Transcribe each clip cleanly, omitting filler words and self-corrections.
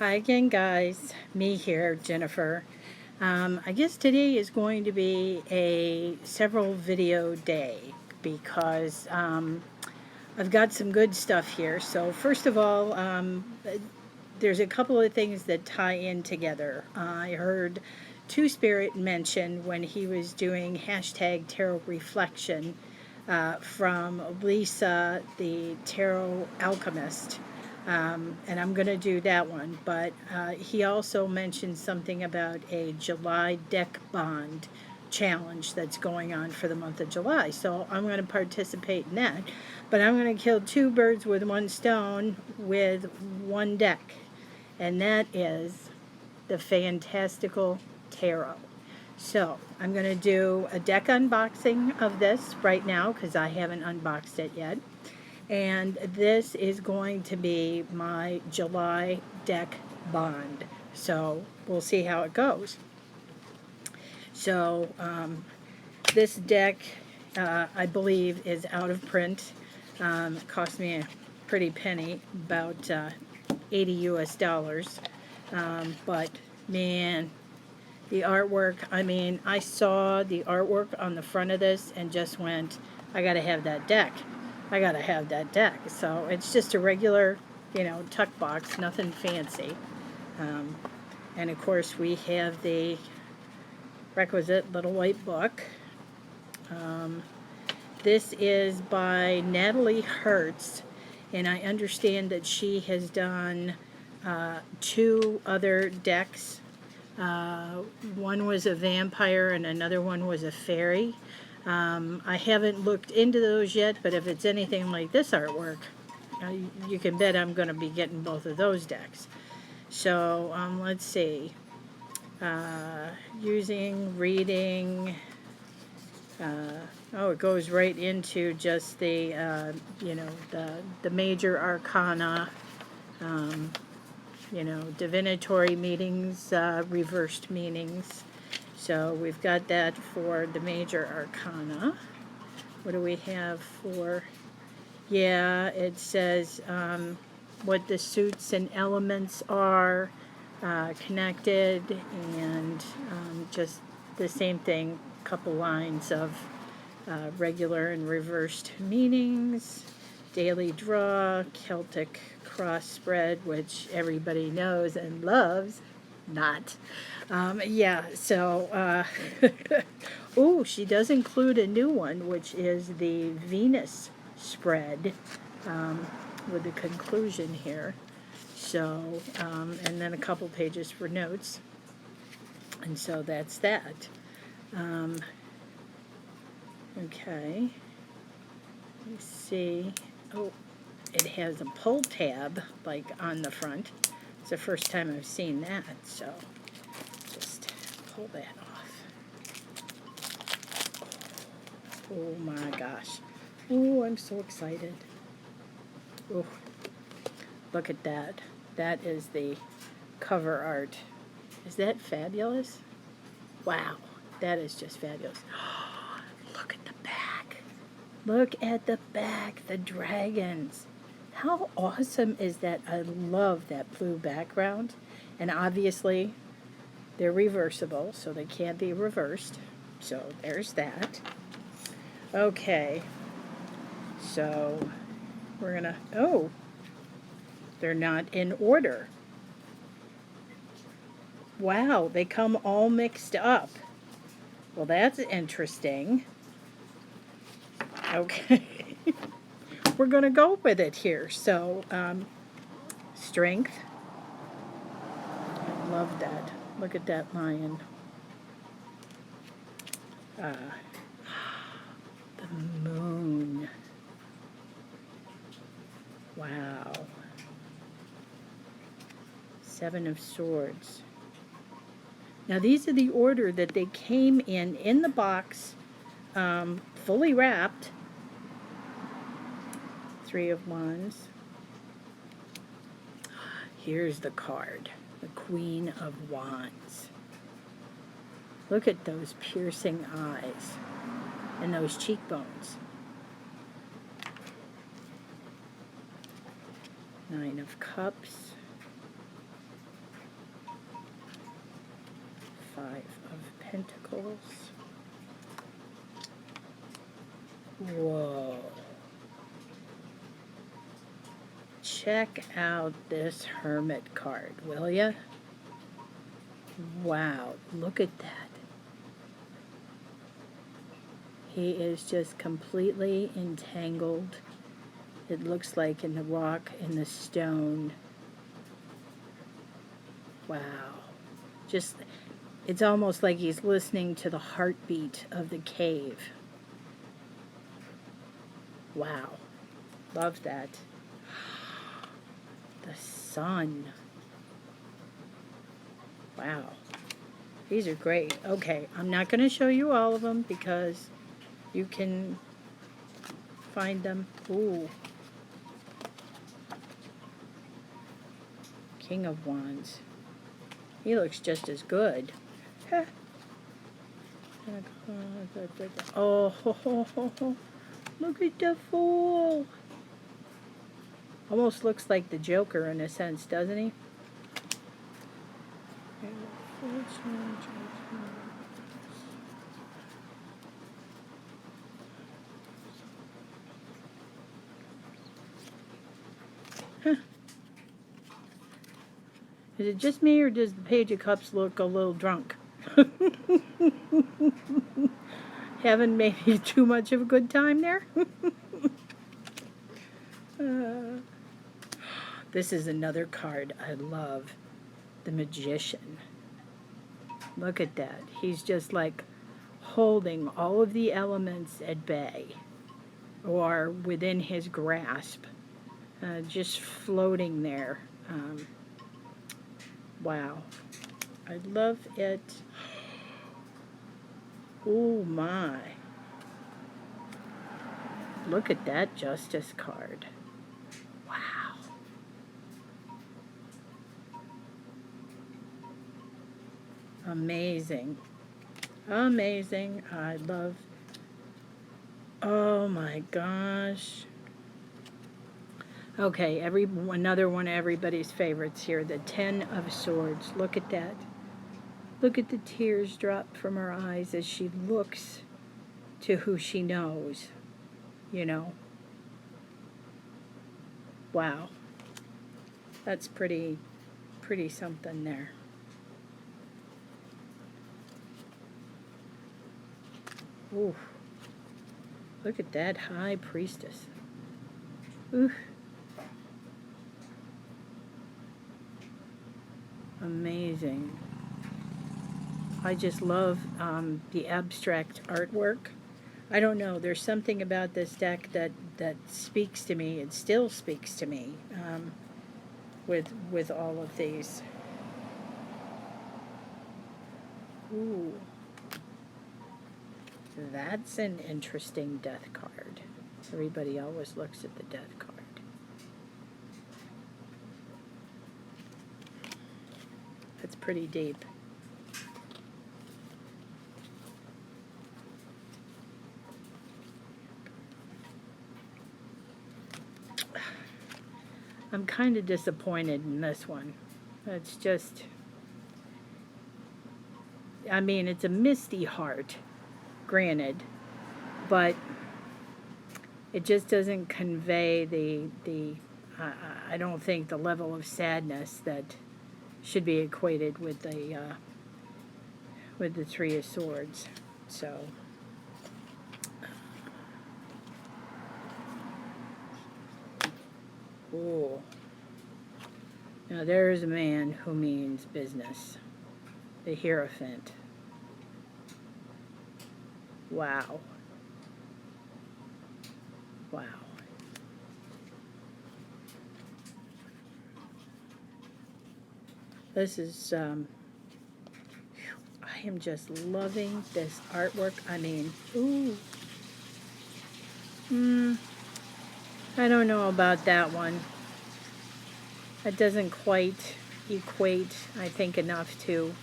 Hi again, guys. Me here, Jennifer. I guess today is going to be a several video day because I've got some good stuff here. So, first of all, there's a couple of things that tie in together. I heard Two Spirit mention when he was doing hashtag tarot reflection from Lisa, the tarot alchemist. And I'm going to do that one. But he also mentioned something about a July deck bond challenge that's going on for the month of July. So I'm going to participate in that. But I'm going to kill two birds with one stone with one deck. And that is the Fantastical Tarot. So I'm going to do a deck unboxing of this right now because I haven't unboxed it yet. And this is going to be my July deck bond. So we'll see how it goes. So this deck, I believe, is out of print. It cost me a pretty penny, about 80 US dollars. But man, the artwork, I mean, I saw the artwork on the front of this and just went, I gotta have that deck. I gotta have that deck. So it's just a regular, tuck box, nothing fancy. And of course, we have the requisite little white book. This is by Natalie Hertz, and I understand that she has done two other decks. One was a vampire and another one was a fairy. I haven't looked into those yet, but if it's anything like this artwork, you can bet I'm going to be getting both of those decks. So let's see. Reading. It goes right into just the the major arcana. Divinatory meanings, reversed meanings. So we've got that for the major arcana. What do we have for? Yeah, it says what the suits and elements are connected, and just the same thing, couple lines of regular and reversed meanings, daily draw, Celtic cross spread, which everybody knows and loves. Not. Oh, she does include a new one, which is the Venus spread with the conclusion here. So, and then a couple pages for notes. And so that's that. Okay. Let's see. Oh, it has a pull tab, like, on the front. It's the first time I've seen that, so just pull that off. Oh my gosh. Oh, I'm so excited. Oh, look at that. That is the cover art. Is that fabulous? Wow, that is just fabulous. Look at the back. Look at the back, the dragons. How awesome is that? I love that blue background. And obviously, they're reversible, so they can't be reversed. So there's that. Okay. So we're going to... Oh, they're not in order. Wow, they come all mixed up. Well, that's interesting. Okay. We're going to go with it here. So, strength. I love that. Look at that lion. The moon. Wow. Seven of Swords. Now, these are the order that they came in the box, fully wrapped. Three of Wands. Here's the card, the Queen of Wands. Look at those piercing eyes and those cheekbones. Nine of Cups. Five of Pentacles. Whoa. Check out this Hermit card, will ya? Wow, look at that. He is just completely entangled. It looks like in the rock, in the stone. Wow. Just, it's almost like he's listening to the heartbeat of the cave. Wow. Love that. The sun. Wow. These are great. Okay, I'm not going to show you all of them because you can find them. Ooh. King of Wands. He looks just as good. Oh, look at the Fool. Almost looks like the Joker in a sense, doesn't he? Huh. Is it just me, or does the Page of Cups look a little drunk? Having maybe too much of a good time there? This is another card I love. The Magician. Look at that. He's just like holding all of the elements at bay or within his grasp. Just floating there. Wow. I love it. Oh my. Look at that Justice card. Wow. Amazing. Amazing. I love. Oh my gosh. Okay, another one of everybody's favorites here, the Ten of Swords. Look at that. Look at the tears drop from her eyes as she looks to who she knows, you know. Wow. That's pretty something there. Ooh. Look at that High Priestess. Ooh. Amazing. I just love the abstract artwork. I don't know, there's something about this deck that speaks to me. It still speaks to me with all of these. Ooh. That's an interesting death card. Everybody always looks at the death card. That's pretty deep. I'm kind of disappointed in this one. It's just, I mean, it's a misty heart, granted, but it just doesn't convey I don't think the level of sadness that should be equated with the Three of Swords. So, ooh. Now there's a man who means business. The Hierophant. Wow. Wow. This is, I am just loving this artwork. I mean, ooh. I don't know about that one. That doesn't quite equate, I think, enough to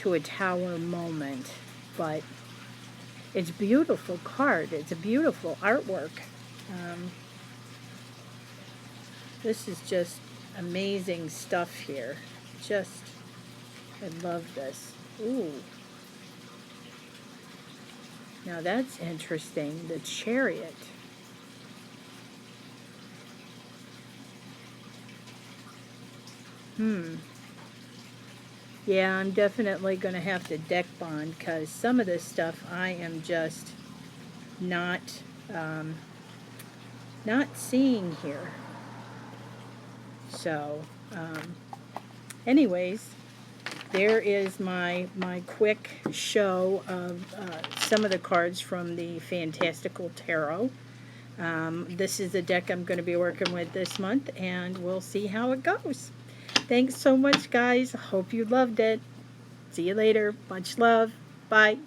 a tower moment, but it's a beautiful card. It's a beautiful artwork. This is just amazing stuff here. I love this. Ooh. Now that's interesting. The Chariot. Hmm. Yeah, I'm definitely going to have to deck bond because some of this stuff I am just not um, not seeing here. So, um, anyways, there is my quick show of some of the cards from the Fantastical Tarot. This is the deck I'm going to be working with this month, and we'll see how it goes. Thanks so much, guys. Hope you loved it. See you later. Much love. Bye.